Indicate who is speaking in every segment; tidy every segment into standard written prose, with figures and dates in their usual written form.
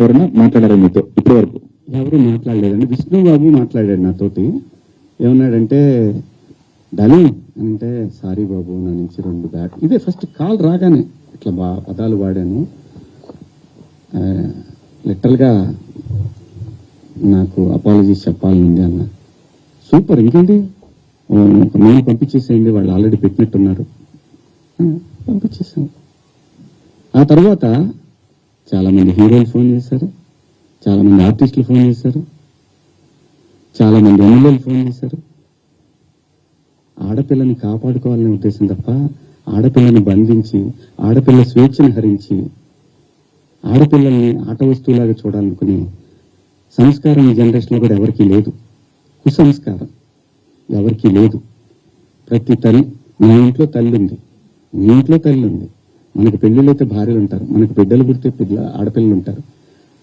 Speaker 1: ఎవరన్నా మాట్లాడారా మీతో ఇప్పటి వరకు?
Speaker 2: ఎవరు మాట్లాడలేదండి. విష్ణుబాబు మాట్లాడాడు నాతోటి. ఏమన్నాడంటే డాలి అంటే సారీ బాబు నా నుంచి 2 బ్యాట్ ఇదే ఫస్ట్ కాల్ రాగానే ఇట్లా పదాలు వాడాను. లిటరల్ గా నాకు అపాలజీస్ చెప్పాలనుంది అన్న. సూపర్, ఇంకేంటి నేను పంపించేసేయండి, వాళ్ళు ఆల్రెడీ పెట్టినట్టున్నారు. పంపించేసాను. ఆ తర్వాత చాలా మంది హీరోలు ఫోన్ చేశారు, చాలా మంది ఆర్టిస్టులు ఫోన్ చేశారు, చాలా మంది ఎమ్మెల్యేలు ఫోన్ చేశారు. ఆడపిల్లని కాపాడుకోవాలనే ఉద్దేశం తప్ప ఆడపిల్లని బంధించి ఆడపిల్ల స్వేచ్ఛను హరించి ఆడపిల్లల్ని ఆట వస్తువులాగా చూడాలనుకునే సంస్కారం ఈ జనరేషన్లో కూడా ఎవరికీ లేదు. కుసంస్కారం ఎవరికీ లేదు. ప్రతి తల్లి, నా ఇంట్లో తల్లి ఉంది, మీ ఇంట్లో తల్లి ఉంది, మనకు పెళ్లిళ్ళు అయితే భార్యలు ఉంటారు, మనకు బిడ్డలు పుడితే ఆడపిల్లలు ఉంటారు.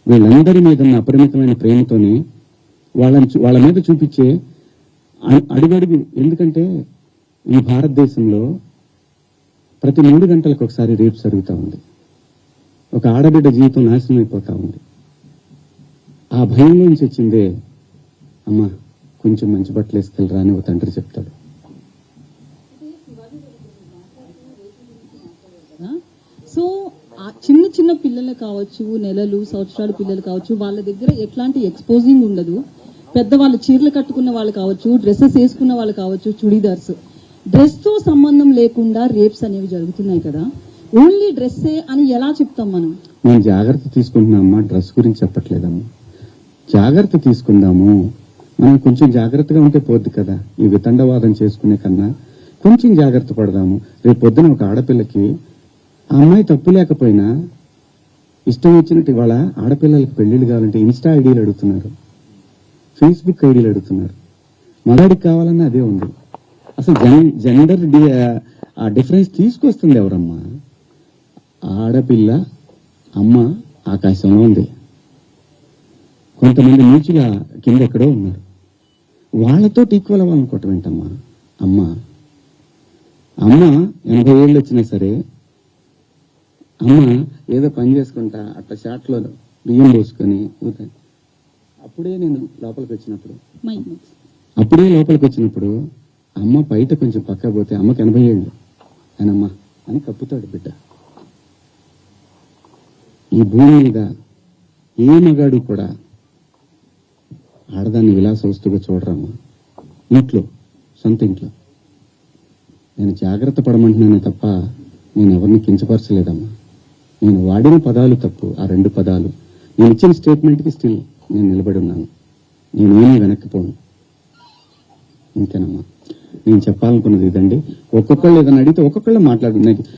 Speaker 2: వీళ్ళందరి మీద ఉన్న అపరిమితమైన ప్రేమతోనే వాళ్ళ మీద చూపించే అడుగడుగు. ఎందుకంటే ఈ భారతదేశంలో ప్రతి 3 గంటలకు ఒకసారి రేపు జరుగుతూ ఉంది. ఒక ఆడబిడ్డ జీవితం నాశనం అయిపోతా ఉంది. ఆ భయంలోంచి వచ్చిందే అమ్మ కొంచెం మంచి బట్టలు వేసుకెళ్ళరా అని ఒక తండ్రి చెప్తాడు.
Speaker 3: సో చిన్న చిన్న పిల్లలు కావచ్చు, నెలలు సంవత్సరాల పిల్లలు కావచ్చు, వాళ్ళ దగ్గర ఎట్లాంటి ఎక్స్పోజింగ్ ఉండదు. పెద్దవాళ్ళు చీరలు కట్టుకున్న వాళ్ళు కావచ్చు, డ్రెస్సెస్ వేసుకున్న వాళ్ళు కావచ్చు, చుడీదార్స్, డ్రెస్ తో సంబంధం లేకుండా రేప్స్ అనేవి జరుగుతున్నాయి కదా. ఓన్లీ డ్రెస్సే అని ఎలా చెప్తాం మనం?
Speaker 2: నేను జాగ్రత్త తీసుకుంటున్నామమ్మా, డ్రెస్ గురించి చెప్పట్లేదమ్మా. జాగ్రత్త తీసుకుందాము, మనం కొంచెం జాగ్రత్తగా ఉంటే పోద్ది కదా. ఈ వితండవాదం చేసుకునే కన్నా కొంచెం జాగ్రత్త పడదాము. రేపు పొద్దున ఒక ఆడపిల్లకి ఆ అమ్మాయి తప్పు లేకపోయినా ఇష్టం వచ్చినట్టు ఇవాళ ఆడపిల్లలకి పెళ్లిళ్ళు కావాలంటే ఇన్స్టా ఐడీలు అడుగుతున్నారు, ఫేస్బుక్ ఐడీలు అడుగుతున్నారు. మగాడికి కావాలన్నా అదే ఉంది. అసలు జెండర్ డిఫరెన్స్ తీసుకొస్తుంది ఎవరమ్మా? ఆడపిల్ల అమ్మ ఆకాశంలో ఉంది, కొంతమంది నీచుగా కింద ఎక్కడో ఉన్నారు. వాళ్ళతో ఈక్వల్ అవ్వాలనుకోవటం ఏంటమ్మా? అమ్మ 80 ఏళ్ళు వచ్చినా సరే అమ్మ ఏదో పని చేసుకుంటా అట్లా షాట్లో బియ్యం పోసుకొని అప్పుడే లోపలికి వచ్చినప్పుడు అమ్మ బయట కొంచెం పక్క పోతే అమ్మకి 80 ఏళ్ళు ఆయనమ్మా అని కప్పుతాడు బిడ్డ. ఈ భూమి మీద ఏ మగాడు కూడా ఆడదాన్ని విలాస వస్తువుగా చూడరమ్మా. ఇంట్లో, సొంత ఇంట్లో. నేను జాగ్రత్త పడమంటున్నానే తప్ప నేను ఎవరిని కించపరచలేదమ్మా. నేను వాడిన పదాలు తప్పు, ఆ 2 పదాలు. నేను ఇచ్చిన స్టేట్మెంట్కి స్టిల్ నేను నిలబడి ఉన్నాను. నేనేమీ వెనక్కిపోను. ఇంతేనమ్మా నేను చెప్పాలనుకున్నది ఇదండి. ఒక్కొక్కళ్ళు ఏదైనా అడిగితే ఒక్కొక్కళ్ళు మాట్లాడుతున్నాయి.